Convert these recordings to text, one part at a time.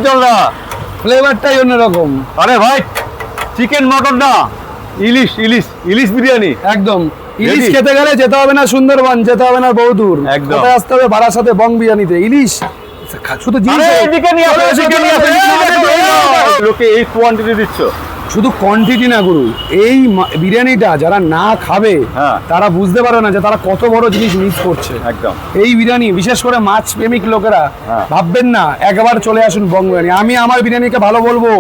চলরা ফ্লেভারটাই অন্যরকম। আরে ভাই চিকেন মটন না, ইলিশ ইলিশ ইলিশ বিরিয়ানি একদম। ইলিশ খেতে গেলে যেতে হবে না সুন্দরবন, যেতে হবে না বহুদূর, একদম কোথায় আসতে হবে বারাসাতে বং বিরিয়ানিতে। ইলিশ শুধু লোকে এই কোয়ান্টিটি দিচ্ছ, শুধু কোয়ান্টিটি না গুরু, এই বিরিয়ানিটা যারা না খাবে তারা বুঝতে পারে না যে তারা কত বড় জিনিস মিস করছে। একদম এই বিরিয়ানি বিশেষ করে মাছ প্রেমিক লোকেরা ভাববেন না, একবার চলে আসুন বং বিরিয়ানি। আমি আমার বিরিয়ানিকে ভালো বলবো।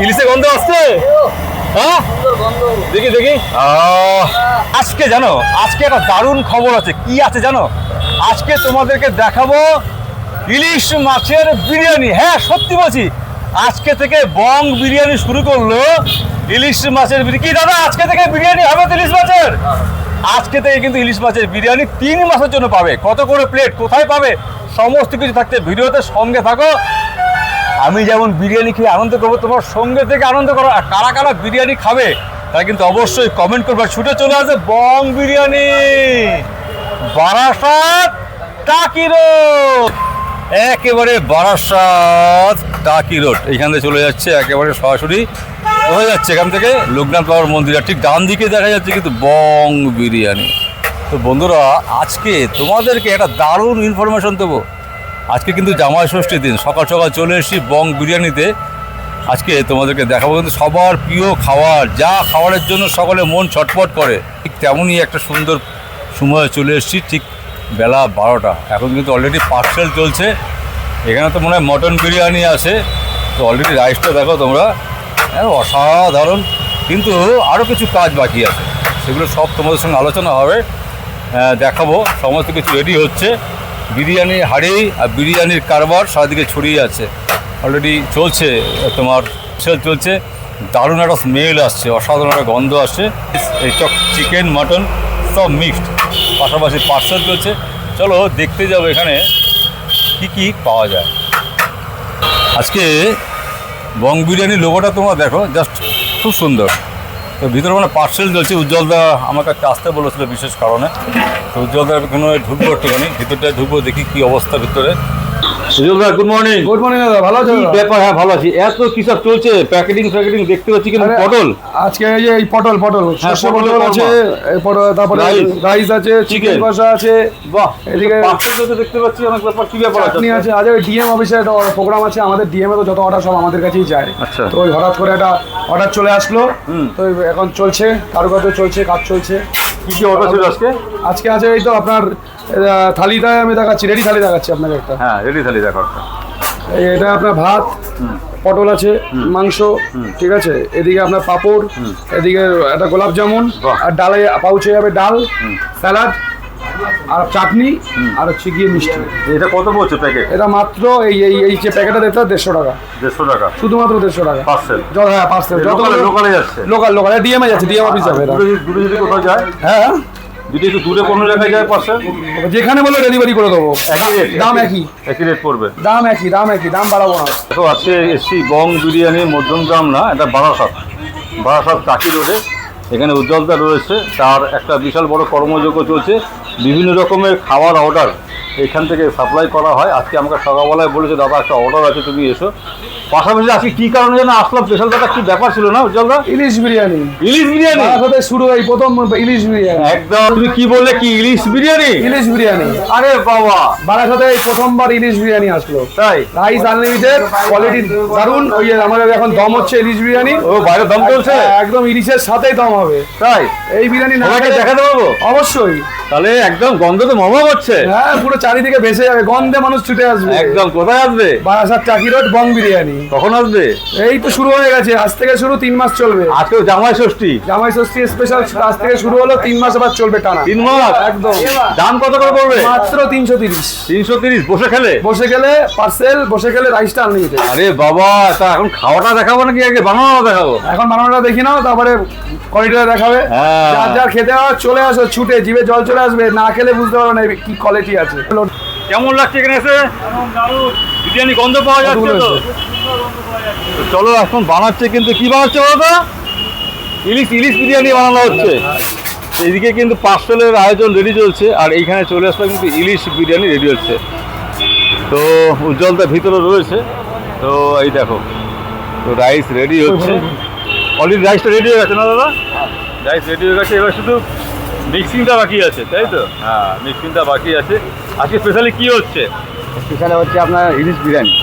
ইলিশে গন্ধ আসছে, হ্যাঁ দেখি দেখি। আজকে জানো, আজকে একটা দারুণ খবর আছে। কি আছে জানো? আজকে তোমাদেরকে দেখাবো ইলিশ মাছের বিরিয়ানি। হ্যাঁ সত্যি বলছি, আজকে থেকে বং বিরিয়ানি শুরু করলো ইলিশ মাছের বিরিয়ানি। কি দাদা আজকে থেকে বিরিয়ানি হবে তো ইলিশ মাছের? আজকে থেকে কিন্তু ইলিশ মাছের বিরিয়ানি 3 মাসের জন্য পাবে। কত করে প্লেট, কোথায় পাবে, সমস্ত কিছু থাকতে ভিডিওতে সঙ্গে থাকো। আমি যেমন বিরিয়ানি খেয়ে আনন্দ করবো, তোমার সঙ্গে থেকে আনন্দ করো। আর কারা কারা বিরিয়ানি খাবে তারা কিন্তু অবশ্যই কমেন্ট করবে। ছুটে চলে আসে বং বিরিয়ানি, বারাসাত টাকি রোড, একেবারে বারাসাত টাকি রোড। এইখান থেকে চলে যাচ্ছে একেবারে সরাসরি হয়ে যাচ্ছে এখান থেকে লোকনাথ বাবার মন্দির। আর ঠিক ডান দিকে দেখা যাচ্ছে কিন্তু বং বিরিয়ানি। তো বন্ধুরা আজকে তোমাদেরকে একটা দারুণ ইনফরমেশন দেবো। আজকে কিন্তু জামাই ষষ্ঠীর দিন, সকাল সকাল চলে এসেছি বং বিরিয়ানিতে। আজকে তোমাদেরকে দেখাবো কিন্তু সবার প্রিয় খাবার, যা খাবারের জন্য সকলে মন ছটফট করে, ঠিক তেমনই একটা সুন্দর সময় চলে এসেছি। ঠিক বেলা 12টা। এখন কিন্তু অলরেডি পার্সেল চলছে। এখানে তো মনে হয় মটন বিরিয়ানি আছে। তো অলরেডি রাইসটা দেখো তোমরা, অসাধারণ। কিন্তু আরও কিছু কাজ বাকি আছে, সেগুলো সব তোমাদের সঙ্গে আলোচনা হবে, দেখাবো। সমস্ত কিছু রেডি হচ্ছে। বিরিয়ানির হাঁড়ি আর বিরিয়ানির কারবার সারাদিকে ছড়িয়ে আছে। অলরেডি চলছে, তোমার সেল চলছে। দারুণ একটা স্মেল আসছে, অসাধারণ একটা গন্ধ আসছে। এই চিকেন মটন সব মিক্সড, পাশাপাশি পার্সেল চলছে। চলো দেখতে যাবো এখানে কি কি পাওয়া যায়। আজকে বং বিরিয়ানির লোগোটা তোমরা দেখো, জাস্ট খুব সুন্দর। তো ভিতরে মানে পার্সেল চলছে। উজ্জ্বলদা আমার কাছে আসতে বলেছিল বিশেষ কারণে। তো উজ্জ্বলদার এখানে ঢুকবো একটুখানি, ভিতরটা ঢুকবো, দেখি কি অবস্থা ভিতরে। উজ্জ্বলদা গুড মর্নিং। গুড মর্নিং দাদা, ভালো আছো? ব্যাপার, হ্যাঁ ভালো আছি। এত কি সব চলছে, প্যাকেটিং দেখতে পাচ্ছি কিন্তু পটল। আজকে এই যে এই পটল শস্য পটল আছে, তারপরে রাইস আছে, চিকেন কষা আছে। বাহ, এদিকে পার্সেল চলছে দেখতে পাচ্ছি অনেক। ব্যাপার কি ব্যাপার আছে? আজ ডিএম অফিসে একটা প্রোগ্রাম আছে আমাদের। ডিএম এ তো যত অর্ডার সব আমাদের কাছেই যায়। আচ্ছা। তো ওই হঠাৎ করে একটা অর্ডার চলে আসলো। তো এখন চলছে, কারুকাজ চলছে, কাজ চলছে। কি কি অর্ডার ছিল আজকে? আজকে আছে এই তো আপনার থালিটা আমি দেখাচ্ছি, রেডি থালি দেখাচ্ছি আপনাকে একটা। হ্যাঁ রেডি থালি দেখো। এটা আপনার ভাত, পটল আছে, মাংস, ঠিক আছে। এদিকে আপনার পাঁপড়, এদিকে একটা গোলাপ জামুন, আর ডালে পাউচে যাবে ডাল, স্যালাড, আর চাটনি, আর হচ্ছে গিয়ে মিষ্টি। এটা কত পড়ছে প্যাকেট? এটা মাত্র এই যে প্যাকেটটা দেখতে 150 টাকা। 150 টাকা শুধুমাত্র 150 টাকা পার্সেল। হ্যাঁ পার্সেল, যত লোকালে যাচ্ছে। লোকাল ডিএম এ যাচ্ছে, ডিএম অফিস যাবে। দূরে যদি কোথাও যায়, হ্যাঁ যদি একটু দূরে কোনো জায়গায় যায় পার্সেল, যেখানে বলে ডেলিভারি করে দেবো। দাম একই রেট পড়বে। দাম একই, দাম বাড়াবো না। তো আজকে এসছি বং বিরিয়ানি, মধ্যমগ্রাম না, এটা বারাসাত টাকি রোডে। এখানে উজ্জ্বলতা রয়েছে, তার একটা বিশাল বড় কর্মযজ্ঞ চলছে। বিভিন্ন রকমের খাবার অর্ডার এখান থেকে সাপ্লাই করা হয়। আজকে আমাকে সকালবেলায় বলেছে দাদা একটা অর্ডার আছে, তুমি এসো। পাশাপাশি আজকে কি কারণে যেন আসলাম, স্পেশাল দাদা কি ব্যাপার ছিল না উজ্জ্বলদা? ইলিশ বিরিয়ানি বারাসাতে শুরু, এই প্রথম ইলিশ বিরিয়ানি। একদম। তুমি কি বললে, কি ইলিশ বিরিয়ানি? ইলিশ বিরিয়ানি, আরে বাবা, বারাসাতে এই প্রথমবার ইলিশ বিরিয়ানি আসলো। তাই? রাইস আনলিমিটেড, কোয়ালিটি দারুন। ওই আমাদের এখন দম হচ্ছে ইলিশ বিরিয়ানি। ও বাইরে দম চলছে? একদম ইলিশের সাথেই দম হবে। তাই? এই বিরিয়ানি না দেখাতে পারবো? অবশ্যই। তাহলে একদম গন্ধ তো মমা করছে। হ্যাঁ পুরো চারিদিকে ভেসে যাবে, গন্ধে মানুষ ছুটে আসবে। একদম। কোথায় আসবে? বারাসাত টাকি রোড, বং বিরিয়ানি। কখন আসবে? এই তো শুরু হয়ে গেছে, আজ থেকে শুরু, 3 মাস চলবে। আজকে জামাই ষষ্ঠী স্পেশাল আজ থেকে শুরু হলো, 3 মাস আবার চলবে টানা। 3 মাস একদম। দাম কত করে পড়বে? মাত্র 330। 330 বসে গেলে পার্সেল, বসে গেলে রাইসটা আনলিমিটেড। আরে বাবা, তা এখন খাওয়াটা দেখাবো নাকি আগে বানানোটা দেখাবো? এখন বানানোটা দেখি নাও, তারপরে কোয়ালিটিটা দেখাবে। যার খেতে হবে চলে আসো, ছুটে জিভে জল চলে আসবে। না খেলে বুঝতে পারবে না কি কোয়ালিটি আছে। কেমন লাগছে এখানে এসে? বিরিয়ানি গন্ধ পাওয়া যাচ্ছে তো? চলো এখন বানাচ্ছে, কিন্তু কি বানাচ্ছে বলো তো? ইলিশ বিরিয়ানি বানানো হচ্ছে। এইদিকে কিন্তু পার্সেলের আয়োজন রেডি চলছে, আর এইখানে চলে আসলে কিন্তু ইলিশ বিরিয়ানি রেডি হচ্ছে। তো উজ্জ্বলতা ভিতরে রয়েছে। তো এই দেখো, তো রাইস রেডি হচ্ছে, অলরেডি রাইসটা রেডি হয়ে গেছে না দাদা? রাইস রেডি হয়ে গেছে, এবার শুধু মিক্সিংটা বাকি আছে, তাই তো? হ্যাঁ, মিক্সিংটা বাকি আছে। আজকে স্পেশালি কি হচ্ছে? স্পেশাল হচ্ছে আপনার ইলিশ বিরিয়ানি।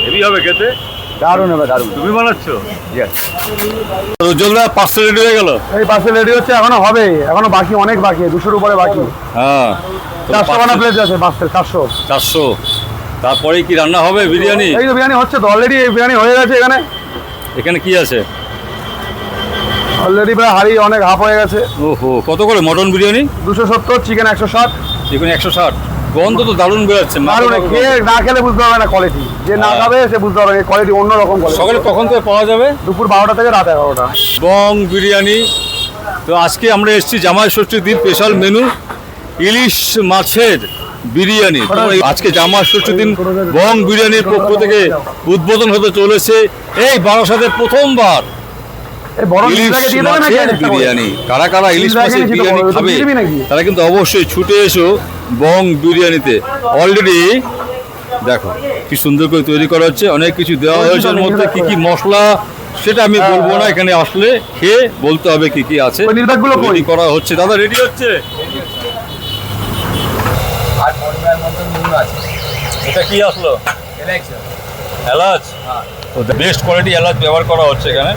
হেভি হবে খেতে, দারুণ হবে, দারুণ। তুমি বানাচ্ছো? উজ্জ্বলদা পার্সেল রেডি হয়ে গেল? এই পার্সেল রেডি হচ্ছে, এখনো হবে, এখনো বাকি, অনেক বাকি, 200-র উপরে বাকি। হ্যাঁ, 400 বানা প্লেট আছে, পার্সেল 400। 400। তারপরে কি রান্না হবে? বিরিয়ানি? এই তো বিরিয়ানি হচ্ছে তো, অলরেডি বিরিয়ানি হয়ে গেছে। এখানে এখানে কি আছে? অলরেডি প্রায় হাড়ি অনেক হাফ হয়ে গেছে। ওহো, কত করে মটন বিরিয়ানি? 270, চিকেন 160। চিকেন 160। গন্ধ তো দারুণ বেরোচ্ছে। দারুণ, খেয়ে না খেলে বুঝতে পারবে না কোয়ালিটি, যে না খাবে সে বুঝতে পারবে কোয়ালিটি অন্যরকম কোয়ালিটি। সকালে কখন থেকে পাওয়া যাবে? দুপুর 12টা থেকে রাত 11টা। বং বিরিয়ানি। তো আজকে আমরা এসেছি জামাই ষষ্ঠীর দিন, স্পেশাল মেনু ইলিশ মাছের বিরিয়ানি। তো আজকে জামাই ষষ্ঠীর দিন বং বিরিয়ানির পক্ষ থেকে উদ্বোধন হতে চলেছে এই বারাসাতের প্রথমবার এই বড় ইলিশ মাছের বিরিয়ানি। কারা কারা ইলিশ মাছের বিরিয়ানি খাবে তারা কিন্তু অবশ্যই ছুটে এসো বং বিরিয়ানিতে। অলরেডি দেখো কি সুন্দর করে তৈরি করা হচ্ছে, অনেক কিছু দেওয়া হয়েছে এর মধ্যে। কি কি মশলা সেটা আমি বলবো না, এখানে আসলে খেয়ে বলতে হবে কি কি আছে। তৈরি করা হচ্ছে, দাদা রেডি হচ্ছে। এটা কি আসলো? এলাচ। তো বেস্ট কোয়ালিটি এলাচ ব্যবহার করা হচ্ছে এখানে।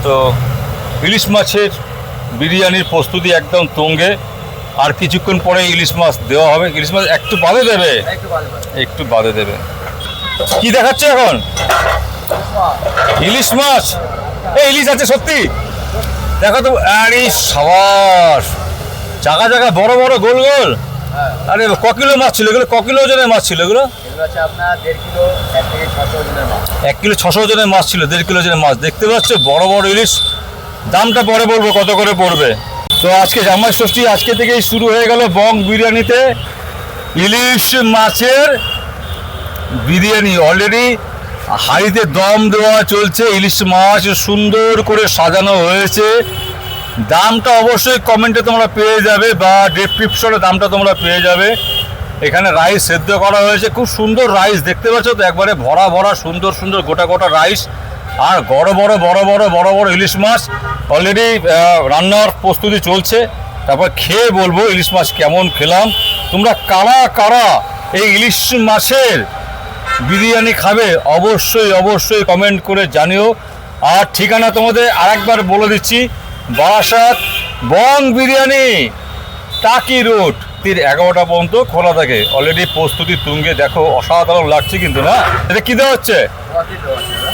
তো ইলিশ মাছের বিরিয়ানির প্রস্তুতি একদম তুঙ্গে। আর কিছুক্ষণ পরে ইলিশ মাছ দেওয়া হবে। ইলিশ মাছ একটু বাদে দেবে, একটু বাদে দেবে। কি দেখাচ্ছে এখন? ইলিশ মাছ। এই ইলিশ আছে সত্যি, দেখো তো। আরে সাবাস, জায়গা জায়গা বড় বড় গোল গোল। আরে ক কিলো মাছ ছিল এগুলো? ক কিলো ওজনের মাছ ছিল এগুলো? 1 কিলো 600 ওজনের মাছ ছিল, 1.5 কিলো ওজনের মাছ। দেখতে পাচ্ছ বড় বড় ইলিশ। দামটা পরে বলবো কত করে পড়বে। তো আজকে জামাই ষষ্ঠী, আজকে থেকেই শুরু হয়ে গেল বং বিরিয়ানিতে ইলিশ মাছের বিরিয়ানি। অলরেডি হাঁড়িতে দম দেওয়া চলছে, ইলিশ মাছ সুন্দর করে সাজানো হয়েছে। দামটা অবশ্যই কমেন্টে তোমরা পেয়ে যাবে বা ডেসক্রিপশনে দামটা তোমরা পেয়ে যাবে। এখানে রাইস সেদ্ধ করা হয়েছে, খুব সুন্দর রাইস দেখতে পাচ্ছ তো, একবারে ভরা ভরা সুন্দর সুন্দর গোটা গোটা রাইস। আর বড় বড় বড় বড় বড় বড় ইলিশ মাছ। অলরেডি রান্নার প্রস্তুতি চলছে, তারপর খেয়ে বলবো ইলিশ মাছ কেমন খেলাম। তোমরা কারা কারা এই ইলিশ মাছের বিরিয়ানি খাবে অবশ্যই অবশ্যই কমেন্ট করে জানিও। আর ঠিকানা তোমাদের আরেকবার বলে দিচ্ছি, বারাসাত বং বিরিয়ানি, টাকি রোড, 11টা পর্যন্ত খোলা থাকে। অলরেডি প্রস্তুতি তুঙ্গে, দেখো অসাধারণ লাগছে কিন্তু না? এটা কি দেওয়া হচ্ছে?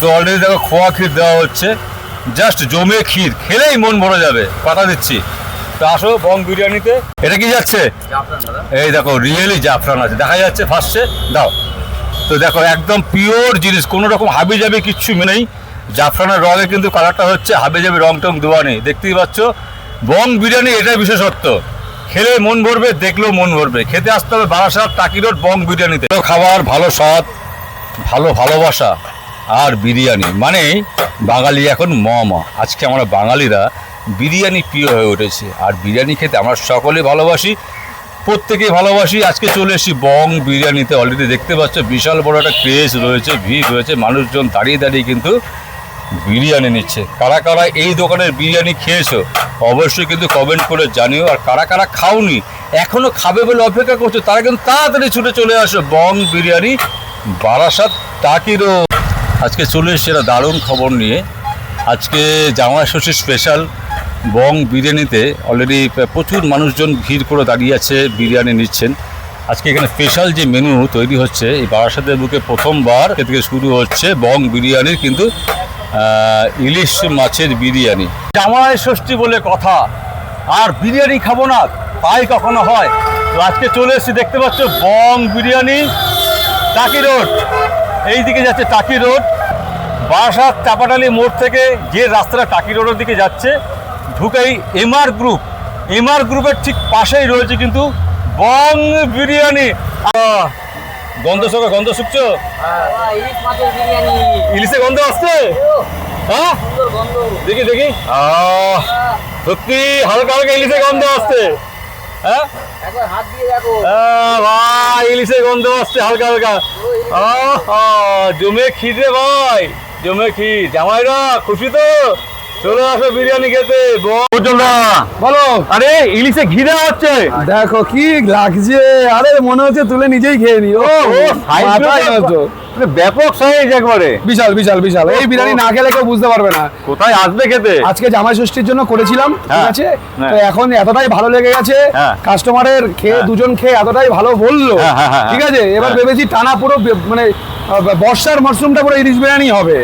তো অলরেডি দেখো খোয়া ক্ষীর দেওয়া হচ্ছে, জাস্ট জমে ক্ষীর, খেলেই মন ভরে যাবে, কথা দিচ্ছি। তো আসো বং বিরিয়ানিতে। এটা কি যাচ্ছে? এই দেখো রিয়েলি জাফরান আছে, দেখা যাচ্ছে ফার্স্টে। দাও তো, দেখো একদম পিওর জিনিস, কোনো রকম হাবি জাবি কিচ্ছু নেই। জাফরানের রঙে কিন্তু কালারটা হচ্ছে, হাবি জাবি রং টং দেওয়া নেই। দেখতেই পাচ্ছ বং বিরিয়ানি, এটাই বিশেষত্ব। খেলে মন ভরবে, দেখলেও মন ভরবে। খেতে আসতে হবে বারাসাত টাকি রোড বং বিরিয়ানিতে। খাবার, ভালো স্বাদ, ভালো ভালোবাসা আর বিরিয়ানি মানে বাঙালি এখন মা। আজকে আমরা বাঙালিরা বিরিয়ানি প্রিয় হয়ে উঠেছে। আর বিরিয়ানি খেতে আমরা সকলে ভালোবাসি, প্রত্যেকেই ভালোবাসি। আজকে চলে এসেছি বং বিরিয়ানিতে। অলরেডি দেখতে পাচ্ছ বিশাল বড় একটা ক্রেজ রয়েছে, ভিড় রয়েছে, মানুষজন দাঁড়িয়ে দাঁড়িয়ে কিন্তু বিরিয়ানি নিচ্ছে। কারা কারা এই দোকানের বিরিয়ানি খেয়েছো অবশ্যই কিন্তু কমেন্ট করে জানিও। আর কারা কারা খাওনি, এখনও খাবে বলে অপেক্ষা করছো, তারা কিন্তু তাড়াতাড়ি ছুটে চলে আসো বং বিরিয়ানি, বারাসাত টাকি রোড। আজকে চলে এসেছি একটা দারুণ খবর নিয়ে। আজকে জামাই ষষ্ঠীর স্পেশাল বং বিরিয়ানিতে অলরেডি প্রচুর মানুষজন ভিড় করে দাঁড়িয়ে আছে, বিরিয়ানি নিচ্ছেন। আজকে এখানে স্পেশাল যে মেনু তৈরি হচ্ছে, এই বারাসাতের বুকে প্রথমবার থেকে শুরু হচ্ছে বং বিরিয়ানির কিন্তু ইলিশ মাছের বিরিয়ানি। জামাই ষষ্ঠী বলে কথা, আর বিরিয়ানি খাবো না তাই কখনো হয়? তো আজকে চলে এসেছি, দেখতে পাচ্ছ বং বিরিয়ানি, টাকি রোড। এই দিকে যাচ্ছে টাকি রোড, বারাসাত চাপাটালি মোড় থেকে যে রাস্তাটা টাকি রোডের দিকে যাচ্ছে, ঢুকেই এমআর গ্রুপের ঠিক পাশেই রয়েছে কিন্তু বং বিরিয়ানি। গন্ধ শুকছো? ইলিশে গন্ধ আসছে? হ্যাঁ দেখি দেখি, সত্যি হালকা হালকা ইলিশে গন্ধ আসছে। হ্যাঁ একবার হাত দিয়ে দেখো। ভাই ইলিশের গন্ধ আসছে হালকা হালকা। জমে খিদে ভাই, জমে খিদ। জামাইরা খুশি তো? চলে আসো বিরিয়ানি খেতে। বলো। আরে ইলিশে ঘিরে হচ্ছে। দেখো কি লাগছে, আরে মনে হচ্ছে তুলে নিজেই খেয়ে নি। ও মাথায় নষ্ট। ব্যাপক সাইজ একবারে, বিশাল বিশাল বিশাল। এই বিরিয়ানি না খেলে কেউ বুঝতে পারবে না। কোথায় আসবে খেতে? আজকে জামাই ষষ্ঠীর জন্য করেছিলাম, ঠিক আছে? হ্যাঁ। তো এখন এতটাই ভালো লেগে গেছে, হ্যাঁ। কাস্টমারের খেয়ে হ্যাঁ। দুজন খেয়ে এতটাই ভালো বললো, হ্যাঁ, হ্যাঁ, হ্যাঁ, ঠিক আছে? এবার হ্যাঁ। ভেবেছি টানা পুরো মানে বর্ষার মরশুমটা পুরো ইলিশ বিরিয়ানি হবে।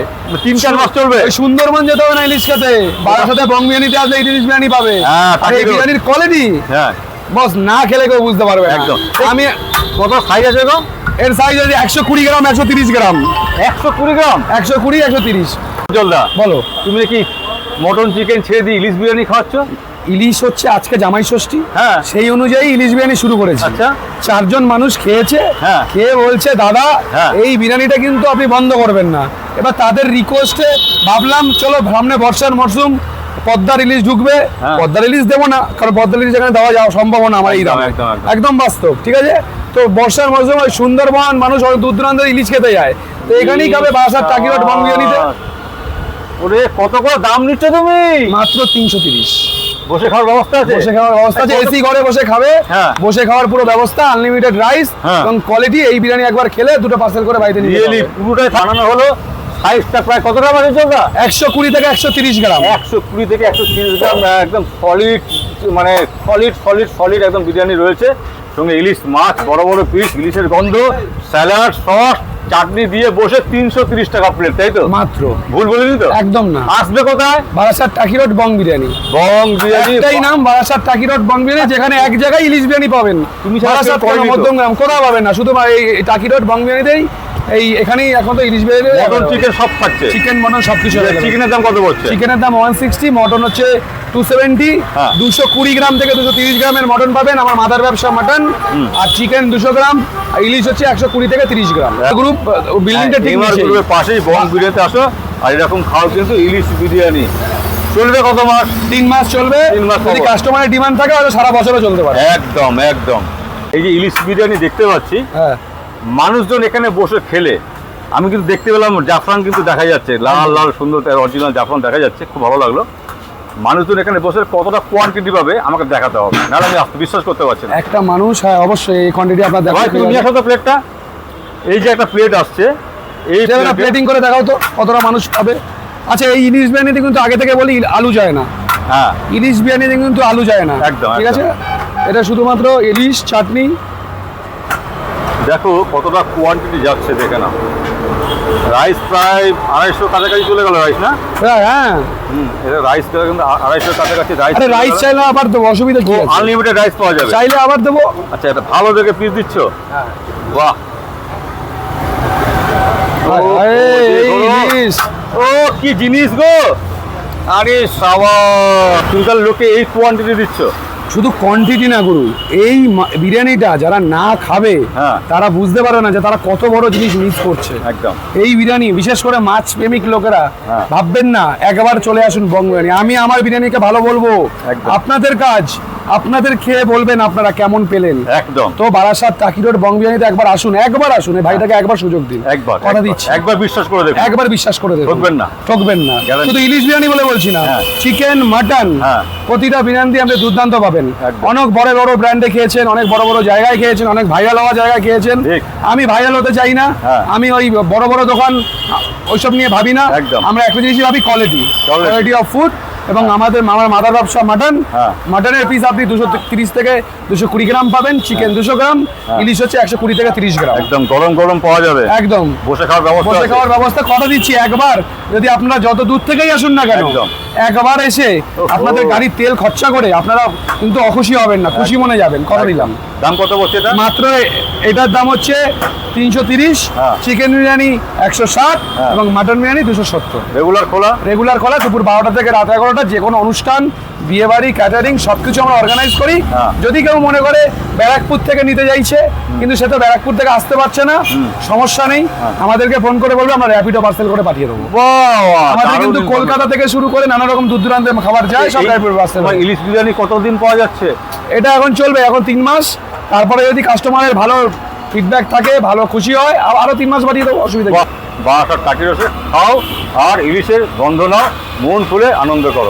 3-4 মাস চলবে। ওই সুন্দরবন যেতে হবে না ইলিশ খেতে, বারাসাতে বং বিরিয়ানিতে আসলে ইলিশ বিরিয়ানি পাবে। হ্যাঁ, আর এই তাকিরও। বিরিয়ানির কোয়ালিটি হ্যাঁ বস না খেলে কেউ বুঝতে পারবে না। একদম। আমি কত সাইজ আছে গো? এর সাইজ আছে 120 গ্রাম, 130 গ্রাম, 120 গ্রাম। 120, 130। জলদা বলো। তুমি কি মটন চিকেন ছেড়ে দিয়ে ইলিশ বিরিয়ানি খাওয়াচ্ছ? ইলিশ হচ্ছে আজকে জামাই ষষ্ঠী, হ্যাঁ। সেই অনুযায়ী ইলিশ বিরিয়ানি শুরু করেছি। আচ্ছা। 4 জন মানুষ খেয়েছে, হ্যাঁ। খেয়ে বলছে দাদা হ্যাঁ। এই বিরিয়ানিটা কিন্তু আপনি বন্ধ করবেন না। এবার তাদের রিকোয়েস্টে ভাবলাম চলো সামনে বর্ষার মরশুম, পদ্মার ইলিশ ঢুকবে, হ্যাঁ। পদ্মার ইলিশ দেবো না, কারণ পদ্মার ইলিশ এখানে দেওয়া যাওয়া সম্ভব না আমার এই একদম, দামে। একদম, একদম। একদম বাস্তব, ঠিক আছে? তো বর্ষার মরশুম ওই সুন্দরবন মানুষ অনেক দূর দূরান্ত ইলিশ খেতে যায়, তো এখানেই খাবে বারাসাত টাকিরট বং বিরিয়ানিতে। ওরে কত করে দাম নিচ্ছ তুমি? মাত্র 330। বসে খাওয়ার ব্যবস্থা আছে? বসে খাওয়ার ব্যবস্থা আছে, এসি ঘরে বসে খাবে, হ্যাঁ। বসে খাওয়ার পুরো ব্যবস্থা, আনলিমিটেড রাইস হ্যাঁ। এবং কোয়ালিটি। এই বিরিয়ানি একবার খেলে দুটো পার্সেল করে বাড়িতে নিয়ে রিয়েলি যাবে। পুরোটাই বানানো হলো। সাইজটা প্রায় কত গ্রাম আছে চলদা? 120 থেকে 130 গ্রাম। 120 থেকে 130 গ্রাম একদম সলিড, মানে সলিড সলিড সলিড একদম বিরিয়ানি রয়েছে। সঙ্গে ইলিশ মাছ, বড় বড় পিস, ইলিশের গন্ধ, স্যালাড, সস, চাটনি দিয়ে বসে 330 টাকা প্লেট, তাই তো? মাত্র। ভুল বলিনি তো? একদম না। আসবে কোথায়? বারাসাত টাকিরট বং বিরিয়ানি। বং বিরিয়ানি। একটাই নাম, বারাসাত টাকিরট বং বিরিয়ানি, যেখানে এক জায়গায় ইলিশ বিরিয়ানি পাবেন। তুমি ছাড়া বারাসাত কেউ করেনি তো? মধ্যমগ্রাম কোথাও পাবেন না, শুধু এই টাকিরট বং বিরিয়ানিতেই এই এখানেই এখন তো ইলিশ বিরিয়ানি, মটন চিকেন সব খাচ্ছে। চিকেন মটন সবকিছু। চিকেনের দাম কত পড়ছে? চিকেনের দাম 160, মটন হচ্ছে 270। হ্যাঁ। 220 গ্রাম থেকে 230 গ্রামের মটন পাবেন, আমার মাদার ব্যবসা মটন। আর চিকেন 200 গ্রাম, আর ইলিশ হচ্ছে 120 থেকে 30 গ্রাম। গ্রুপ বিল্ডিংটা ঠিক এমআর নিচেই। গ্রুপের পাশেই বং বিরিয়ানিতে আসো, আর এরকম খাও কিন্তু ইলিশ বিরিয়ানি। চলবে কত মাস? 3 মাস চলবে। 3 মাস যদি পাবো। কাস্টমারের ডিমান্ড থাকে তাহলে সারা বছরও চলতে পারে। একদম একদম। এই যে ইলিশ বিরিয়ানি দেখতে পাচ্ছি, হ্যাঁ। মানুষজন এখানে বসে খেলে, আমি কিন্তু দেখতে পেলাম জাফরান কিন্তু দেখা যাচ্ছে, লাল লাল সুন্দর অরিজিনাল জাফরান দেখা যাচ্ছে, খুব ভালো লাগলো। মানুষজন এখানে বসে কতটা কোয়ান্টিটি পাবে আমাকে দেখাতে হবে, নাহলে আমি বিশ্বাস করতে পারছি না। একটা মানুষ, হ্যাঁ অবশ্যই এই কোয়ান্টিটি আপনার ভাই তুমি নিয়ে আসো তো প্লেটটা। এই যে একটা প্লেট আসছে, এই প্লেটে প্লেটিং করে দেখাও তো কতটা মানুষ পাবে। আচ্ছা, এই ইলিশ বিরিয়ানিতে কিন্তু আগে থেকে বলি আলু যায় না। হ্যাঁ ইলিশ বিরিয়ানিতে কিন্তু আলু যায় না, একদম, ঠিক আছে? একদম। এটা শুধুমাত্র ইলিশ, চাটনি। দেখো কতটা কোয়ান্টিটি যাচ্ছে, দেখে না। রাইস প্রায় 250 কাছাকাছি চলে গেল রাইস, না? হ্যাঁ হ্যাঁ। এটা রাইস কিন্তু 250 কাছাকাছি রাইস। আরে রাইস চাইলে আবার দেবো, অসুবিধা কি আছে? আনলিমিটেড রাইস পাওয়া যাবে। চাইলে আবার দেবো। আচ্ছা, এটা ভালো দেখে পিস দিচ্ছ। বাহ। আরে, এই দেখো। ইলিশ। ও কি জিনিস গো! আরে সাবাস, তুমি তাহলে লোকে এই কোয়ান্টিটি দিচ্ছ? শুধু কোয়ান্টিটি না গুরু, এই বিরিয়ানিটা যারা না খাবে হ্যাঁ। তারা বুঝতে পারে না যে তারা কত বড় জিনিস মিস করছে। একদম। এই বিরিয়ানি বিশেষ করে মাছ প্রেমিক লোকেরা হ্যাঁ। ভাববেন না, একবার চলে আসুন বং বিরিয়ানি। আমি আমার বিরিয়ানিকে ভালো বলবো, একদম। আপনাদের কাজ, আপনাদের খেয়ে বলবেন আপনারা কেমন পেলেন। একদম। তো বারাসাত টাকিরট বং বিরিয়ানিতে একবার আসুন, একবার আসুন, এই ভাইটাকে একবার সুযোগ দিন। একবার কথা দিচ্ছি, একবার বিশ্বাস করে দেখুন। একবার বিশ্বাস করে দেবেন, ঠকবেন না। ঠকবেন না। Guarantee। শুধু ইলিশ বিরিয়ানি বলে বলছি না, হ্যাঁ। চিকেন, মাটন, হ্যাঁ। প্রতিটা বিরিয়ানি আপনি দুর্দান্ত পাবেন। একদম। অনেক বড় বড় ব্র্যান্ডে খেয়েছেন, অনেক বড় বড় জায়গায় খেয়েছেন, অনেক ভাইরাল হওয়া জায়গায় খেয়েছেন। ঠিক। আমি ভাইরাল হতে চাই না, হ্যাঁ। আমি ওই বড় বড় দোকান ওইসব নিয়ে ভাবি না। একদম। আমরা একটা জিনিসই ভাবি, কোয়ালিটি অফ ফুড। এবং আমার মাদার ব্যবসা মাটন। হ্যাঁ। মাটনের পিস আপনি 230 থেকে 220 গ্রাম পাবেন, চিকেন 200 গ্রাম, ইলিশ হচ্ছে 120 থেকে 30 গ্রাম। একদম গরম গরম পাওয়া যাবে। একদম বসে খাওয়ার ব্যবস্থা বসে আছে। খাওয়ার ব্যবস্থা। কথা দিচ্ছি, একবার যদি আপনারা যত দূর থেকেই আসুন না কেন, একদম। একবার এসে ওহো। আপনাদের গাড়ির তেল খরচা করে আপনারা কিন্তু অখুশি হবেন না, খুশি মনে যাবেন। কথা দিলাম। দাম কত বলছে এটা? মাত্র এটার দাম হচ্ছে 330, হ্যাঁ। চিকেন বিরিয়ানি 160 হ্যাঁ। এবং মাটন বিরিয়ানি 270। রেগুলার খোলা? রেগুলার খোলা দুপুর 12টা থেকে রাত 11টা। যে কোনো অনুষ্ঠান, বিয়ে বাড়ি, ক্যাটারিং সবকিছু আমরা অর্গানাইজ করি। হ্যাঁ। যদি কেউ মনে করে ব্যারাকপুর থেকে নিতে চাইছে কিন্তু সে তো ব্যারাকপুর থেকে আসতে পারছে না, সমস্যা নেই, আমাদেরকে ফোন করে বলবে, আমরা র্যাপিডো পার্সেল করে পাঠিয়ে দেবো। বাহ, আমাদের দারুণ কিন্তু information। কলকাতা থেকে শুরু করে নানা রকম দূর দূরান্তে খাবার যায়, সব র্যাপিডো পার্সেল। তোমার ইলিশ বিরিয়ানি কতদিন পাওয়া যাচ্ছে? এটা এখন চলবে, এখন 3 মাস, তারপরে যদি কাস্টমারের ভালো ফিডব্যাক থাকে, ভালো খুশি হয়, আরো 3 মাস বাড়িয়ে দেবো, অসুবিধা নেই। বারাসাত কাকি রসে খাও আর ইলিশের গন্ধ নাও, মন খুলে আনন্দ করো।